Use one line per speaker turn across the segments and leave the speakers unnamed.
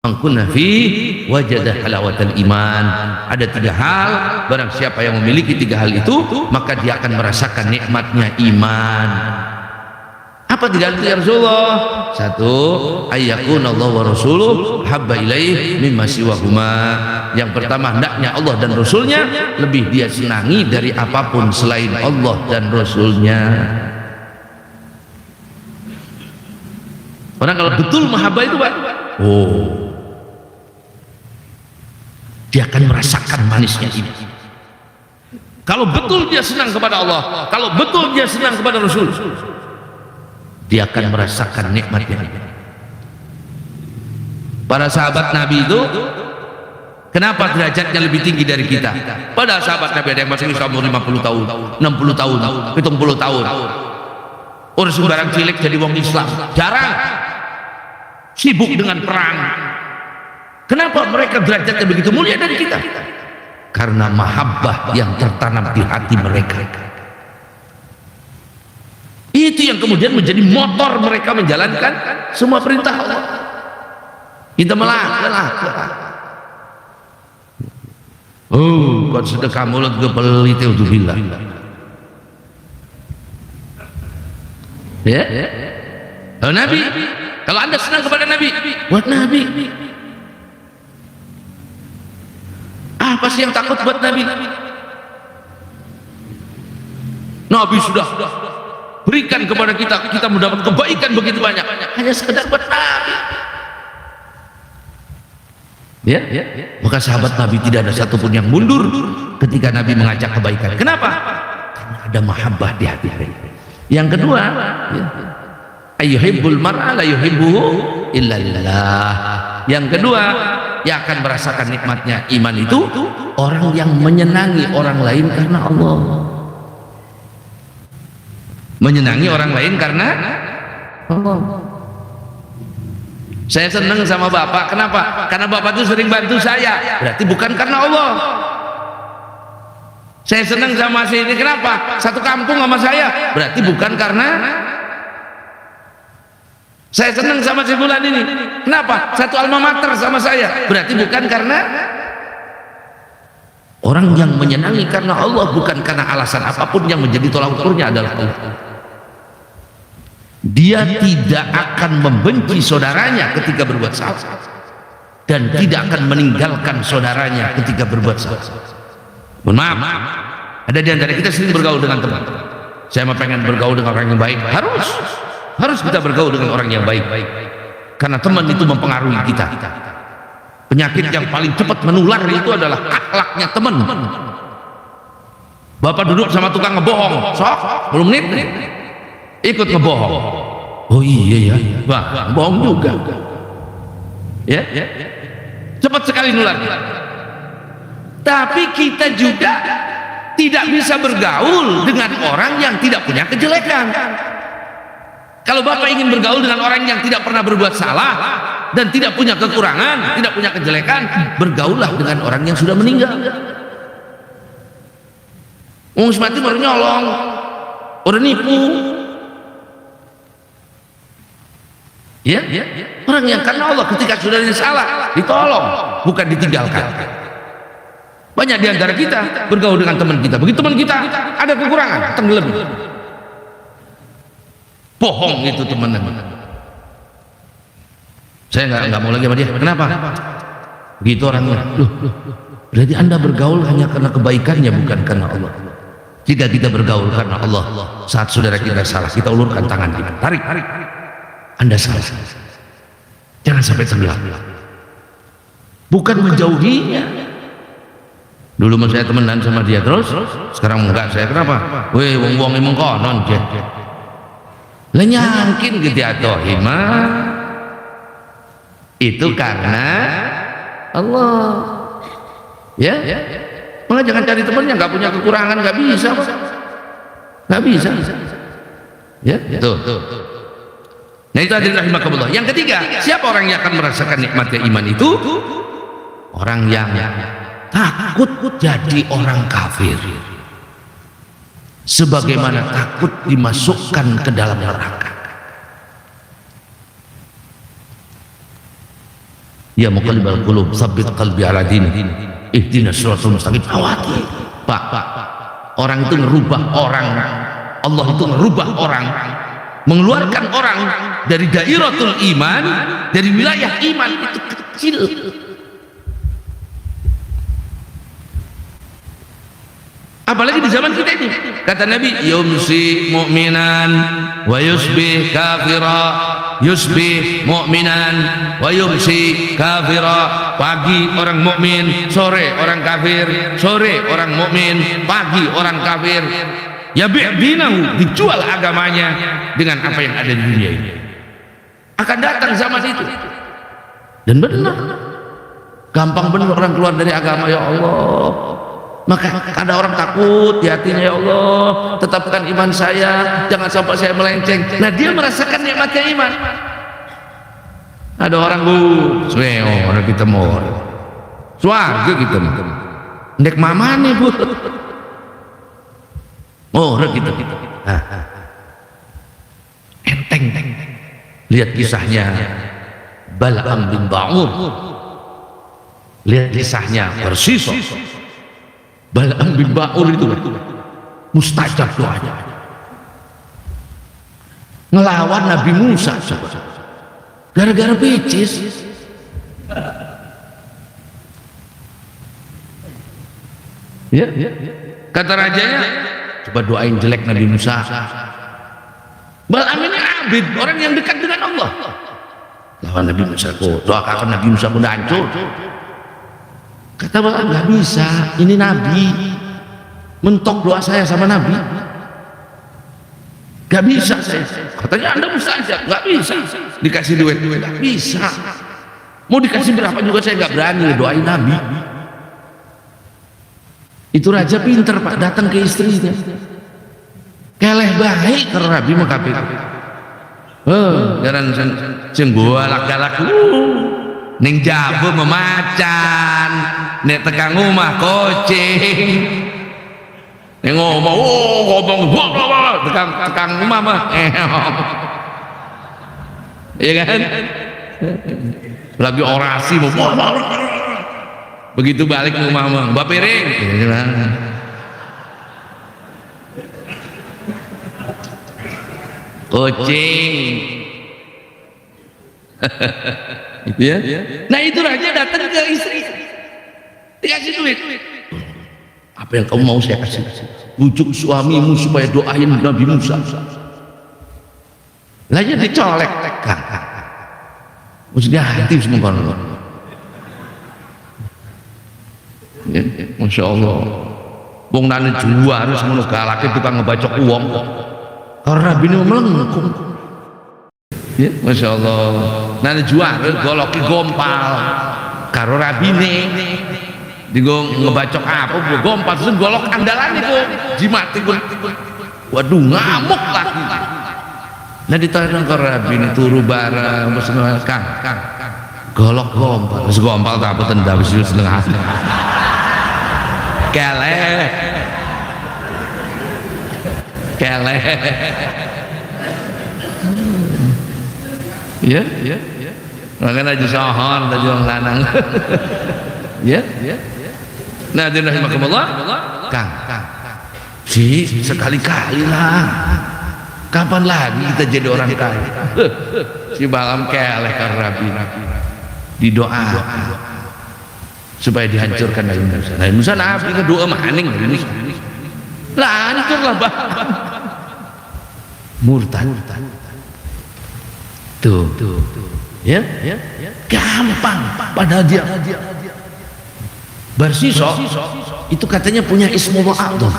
Mangkunna fi wajada halawatal iman. Ada 3 hal, barang siapa yang memiliki 3 hal itu, maka dia akan merasakan nikmatnya iman. Apa 3 hal itu ya Rasulullah? 1, ayyakunallahu wa rasuluh habba ilaih mimma siwahuma. Yang pertama, hendaknya Allah dan Rasulnya lebih dia senangi dari apapun selain Allah dan Rasulnya. Orang kalau betul mahabbah itu Pak, dia akan merasakan manisnya ini. Kalau betul dia senang kepada Allah, kalau betul dia senang kepada Rasul, dia akan merasakan nikmatnya. Para sahabat Nabi itu kenapa derajatnya lebih tinggi dari kita? Padahal sahabat Nabi ada yang masih umur 50 tahun, 60 tahun, 70 tahun. Urus barang cilik jadi wong Islam, jarang. Sibuk dengan perang. Kenapa mereka derajatnya begitu mulia dari kita? Karena mahabbah yang tertanam di hati mereka. Itu yang kemudian menjadi motor mereka menjalankan semua perintah Allah. Kita melak. Kon sedekah mulut gepel itu billah. Ya? Nabi, kalau Anda senang kepada Nabi, buat Nabi. Apa sih yang takut buat Nabi? Nabi sudah berikan kepada kita, kita mendapat kebaikan begitu banyak, hanya sekedar buat Nabi. Ya? Maka sahabat Nabi tidak ada satupun yang mundur ketika Nabi mengajak kebaikan. Kenapa? Karena ada mahabbah di hati mereka. Yang kedua, ayyuhibbul mar'a la yuhibbuhu illa lillah. Yang kedua, yang akan merasakan nikmatnya iman itu orang yang menyenangi orang lain karena Allah. Menyenangi orang lain karena Allah. Saya senang sama Bapak, kenapa? Karena Bapak itu sering bantu saya, berarti bukan karena Allah. Saya senang sama si ini, kenapa? Satu kampung sama saya, berarti bukan karena saya senang sama si bulan ini, kenapa? Satu alma mater sama saya, berarti bukan karena. Orang yang menyenangi karena Allah, bukan karena alasan apapun yang menjadi tolak ukurnya adalah Allah. Dia tidak akan membenci saudaranya ketika berbuat salah, dan tidak akan meninggalkan saudaranya ketika berbuat salah. Mohon maaf, ada di antara kita sering bergaul dengan teman. Saya mau pengen bergaul dengan orang yang baik, harus kita bergaul dengan orang yang baik, karena teman itu mempengaruhi kita. Penyakit yang paling cepat menular itu adalah akhlaknya teman. Bapak duduk sama tukang ngebohong, sok 10 menit ikut ngebohong. Oh iya ya, wah bohong juga. Ya, cepat sekali nular. Tapi kita juga tidak bisa bergaul dengan orang yang tidak punya kejelekan. Kalau Bapak ingin bergaul dengan orang yang tidak pernah berbuat salah dan tidak punya kekurangan, tidak punya kejelekan, bergaullah dengan orang yang sudah meninggal. Wong mati baru nyolong, orang nipu. Ya, orang yang karena Allah ketika saudaranya salah ditolong, bukan ditinggalkan. Banyak di antara kita bergaul dengan teman kita, begitu teman kita ada kekurangan, tenggelam, bohong itu teman. Saya nggak mau lagi sama dia. Kenapa? Begitu orangnya. Loh, berarti Anda bergaul hanya karena kebaikannya, bukan karena Allah. Jika kita bergaul karena Allah, saat saudara kita salah, kita ulurkan tangan kita, tarik. Anda salah, jangan sampai tenggelam. Bukan menjauhinya. Dulu saya temenan sama dia terus, sekarang enggak. Saya kenapa? Weh, wong emang konon je. Lah nyangkin gitu atau hima. Itu karena Allah. Ya. Maka jangan cari temannya nggak punya kekurangan, nggak bisa. Nggak bisa. Ya, tuh. Nah itu hadirin rahimakumullah. Yang ketiga, siapa orang yang akan merasakan nikmatnya iman itu? Orang yang takut jadi orang kafir, sebagaimana takut dimasukkan ke dalam neraka. Ya muqallibal qulub, tsabbit qalbi ala dinik. Ihdinas siratal mustaqim. Khawatir. Pak, orang itu ngerubah orang. Allah itu ngerubah orang, mengeluarkan orang dari dairatul iman, dari wilayah iman itu kecil. Apalagi di zaman kita ini, kata Nabi, yumsi mu'minan wa yusbih kafira, yusbih mu'minan wa yumsi kafira. Pagi orang mukmin, sore orang kafir, sore orang mukmin, pagi orang kafir. Ya bi'dinahu, dijual agamanya dengan apa yang ada di dunia ini. Akan datang zaman itu. Dan benar, gampang benar orang keluar dari agama, ya Allah. Maka ada orang takut di hatinya, ya Allah, tetapkan iman saya, jangan sampai saya melenceng. Nah, dia merasakan nikmatnya iman. Ada orang orang kita mau swarga kita nek mamane bu, orang kita enteng. Lihat kisahnya Bal'am bin Ba'ur, lihat kisahnya Persis. Bal'am bin Ba'ur itu mustajab doanya, ngelawan Nabi Musa gara-gara picis. Ya, kata rajanya, coba doain jelek Nabi Musa. Bal'am ini abid, orang yang dekat dengan Allah. Lawan Nabi Musa, doakan Nabi Musa pun hancur. Kata Bal'am, nggak bisa, ini Nabi, mentok doa saya sama Nabi, nggak bisa saya. Katanya Anda mustajab, nggak bisa, dikasih duit, nggak bisa. Mau dikasih berapa juga saya nggak berani doain Nabi. Itu raja pinter Pak, datang ke istrinya, keleh baik karena Nabi mau kafir. Jaran galak-galak ning jabo memacan, nek tekan omah kucing. Nek ngomong tekan omah mah. Iya kan? Lagi orasi mau. Begitu balik ke rumah mah, Mbak piring. Kucing. Itu ya. Nah itu raja datang ke istri, dikasih duit. Apa yang kamu mau saya kasih. Bujuk suamimu supaya doain Nabi Musa. Lainnya dicolek, maksudnya hati semua kan. Ya, Masya Allah. Wong nane jual harus ngono galake tukang ngebacok uang. Karena Nabi ini melengkung. Ya, Masya Allah. Nane jual goloki gompal karo rabine digong ngebacok apa gompal terus golok andalan itu jimat itu. Waduh ngamuk lagi. Nah ditanya karo rabine turu bareng terus kang golok gompal terus gompal tak apa tenda wis setengah keleh ya makanya aja sohor tadi orang lanang. Ya nah rahimahkumullah kang sekali-kali lah, kapan lagi kita jadi orang kaya. Si Bal'am keleh karena Nabi didoa supaya dihancurkan Nabi Musa. Nabi Musa Nabi doa maning ini lah hancurlah Bal'am murtad. Tuh. Ya, gampang. Padahal dia Barsiso itu katanya punya Ismullah A'dham.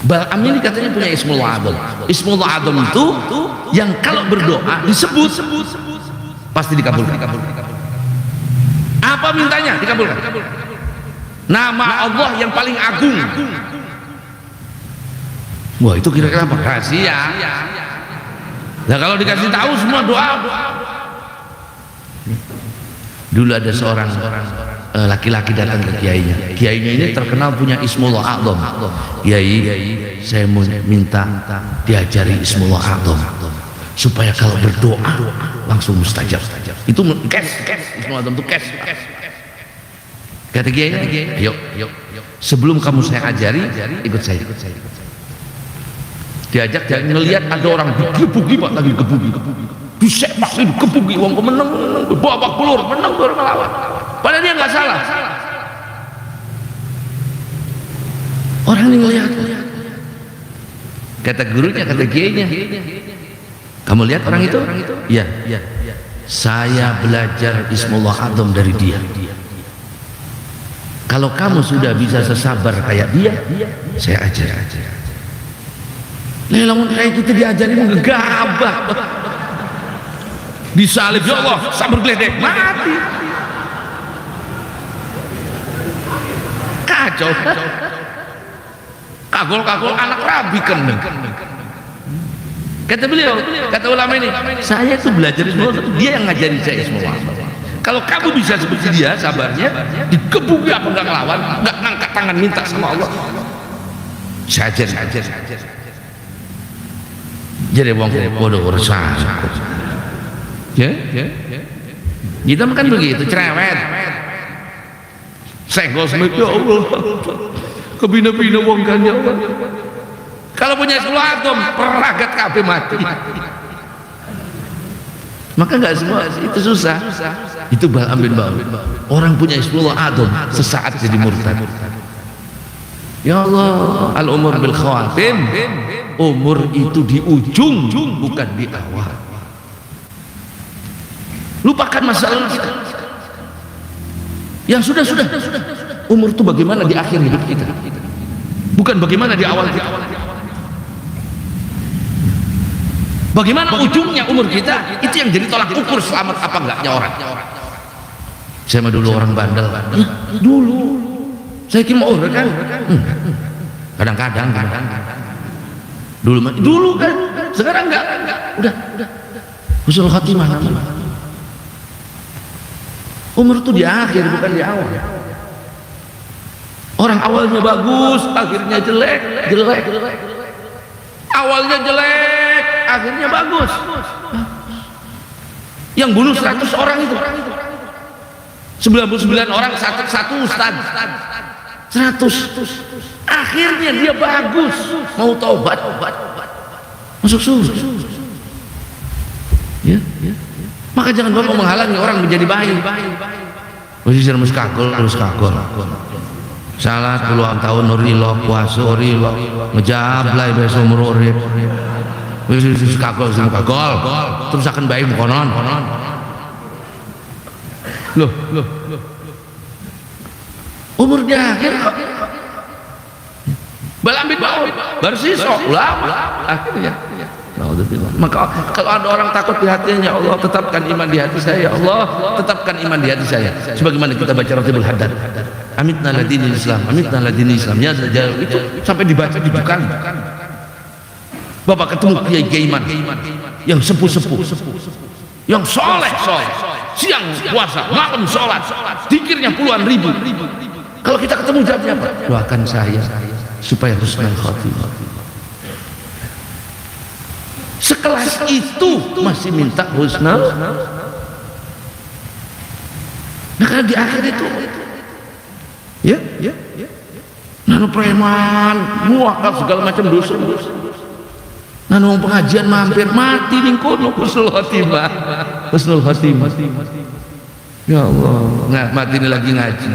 Bal'am ini katanya punya Ismullah A'dham. Ismullah A'dham itu yang kalau berdoa disebut pasti dikabulkan. Apa mintanya dikabulkan. Nama Allah yang paling agung. Wah itu kira-kira apa? Rahasia. Nah kalau dikasih tahu semua doa. Dulu ada seorang laki-laki datang ke kiainya. Kiainya ini terkenal punya Ismullah A'dham. Kiai, saya mau minta diajari Ismullah A'dham. supaya kalau berdoa langsung mustajab. Itu cash, Ismul Adham itu cash. Kata Kiai, yuk, sebelum kamu saya ajari, ikut saya. Diajak ngelihat ada orang digebuki Pak, lagi digebuki, disepak, digebuki, wong menang, babak belur, menang baru melawan. Padahal dia nggak salah. Orang ini ngelihat. Kata gurunya, kata kiainya, kamu lihat orang itu? Iya. Saya belajar Ismullah Adham dari dia. Kalau kamu sudah bisa sesabar kayak dia, saya ajar. Lamun kayak kita diajarin ngegabah, disalib, ya Allah, sabar geledek, mati. Kacau. Kagol anak rabi kan. Kata beliau, kata ulama ini, saya itu belajar Ismullah, dia yang ngajarin saya Ismullah. Kalau kamu bisa seperti dia sabarnya, dikebuki apa enggak ngelawan, enggak ngangkat tangan minta sama Allah, saya ajar. Jadi wong bodoh urusan. Ya. Kita kan begitu, cerewet. Senggol semut, ya Allah. Kebina-bina wong kan ya Allah. Kalau punya Ismullah Adham, peragat kabeh mati. Maka enggak semua itu susah. Itu Bal'am bin Ba'ur. Orang punya Ismullah Adham sesaat jadi murtad. Ya Allah, al-umur bil khawatim. Umur itu di ujung, bukan di awal. Lupakan masa lalu kita. Yang sudah. Umur itu bagaimana di akhir hidup kita, bukan bagaimana di awal kita. Bagaimana ujungnya umur kita, itu yang jadi tolak ukur selamat apa enggaknya orang. Saya mah dulu orang bandel. Dulu saya kira mau kan. Kadang-kadang. Dulu kan, sekarang enggak. Udah. Husnul khatimah. Umur itu di akhir, bukan di awal. Orang awalnya bagus, akhirnya jelek. Awalnya jelek, akhirnya bagus. Yang bunuh 100 orang itu 99 orang, satu ustaz 100. Akhirnya dia bagus, mau taubat, masuk surga. Ya. Maka jangan bapak menghalangi orang menjadi baik. Posisi terus kagol. Salat puluhan tahun nurilo, puasa nurilo, ngejablay besok mururip. Wis kagol, terus akan baik konon. Loh. Umurnya akhir kok. Bal'am bin Ba'ur bersiso ulama akhirnya. Maka kalau ada orang takut di hatinya, ya Allah tetapkan iman di hati saya, ya Allah tetapkan iman di hati saya. Sebagaimana kita baca Ratibul Haddad, amitna ladinil Islam, ya sejauh itu sampai dibaca 7 kali. Bapak ketemu kiai iman yang sepuh-sepuh, yang soleh, siang puasa, malam sholat, zikirnya puluhan ribu. Kalau kita ketemu jawabnya apa? Doakan saya supaya husnul khatimah. Sekelas itu masih minta husnul. Nah karena di akhir itu ya nanu preman muakal segala macam dosa. Nanu pengajian mampir mati ning kono husnul khatimah. Ya Allah, nggak mati ini lagi ngaji.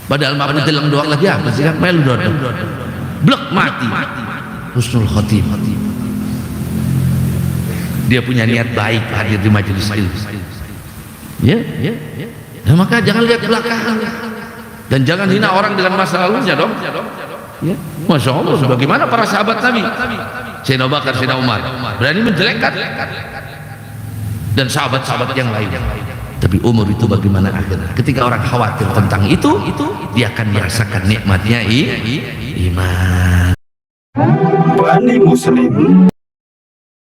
Padahal maaf telang doang lagi apa sih kan melu doang. Blek mati. Husnul khatimah. Dia punya niat baik hadir di majelis ilmu. Ya. Nah, maka jangan lihat belakang dan jangan hina orang dengan masa lalunya dong. Ya. Masya Allah, bagaimana para sahabat Nabi, Sayyidina Abu Bakar, Sayyidina Umar berani menjelekkan dan sahabat-sahabat yang lain. Tapi umur itu bagaimana akhirnya? Ketika orang khawatir tentang itu dia akan merasakan nikmatnya iman.
Bani Muslim